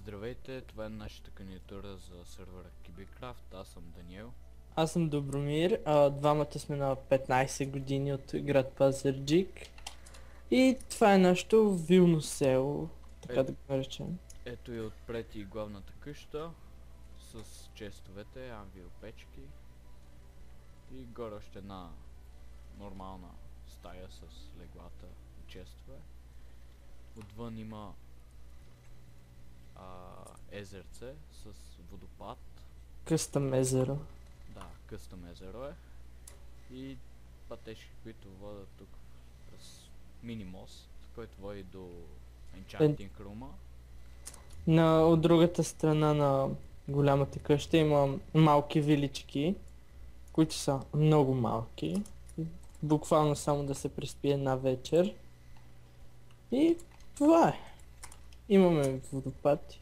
Здравейте, това е нашата кандидатура за сервера Киберкрафт. Аз съм Даниел. Аз съм Добромир, двамата сме на 15 години от град Пазарджик. И това е нашето вилно село, така да го наречем. Ето и отпред и главната къща с честовете, анвил печки. И горе още една нормална стая с леглата и честове. Отвън има езерце с водопад. Къстъм езеро. Да, къстъм езеро е. И пътечки, които водят тук през мини мост, който води до Enchanting Room. От другата страна на голямата къща има малки вилички, които са много малки. Буквално само да се преспи една вечер. И това е. Имаме водопад.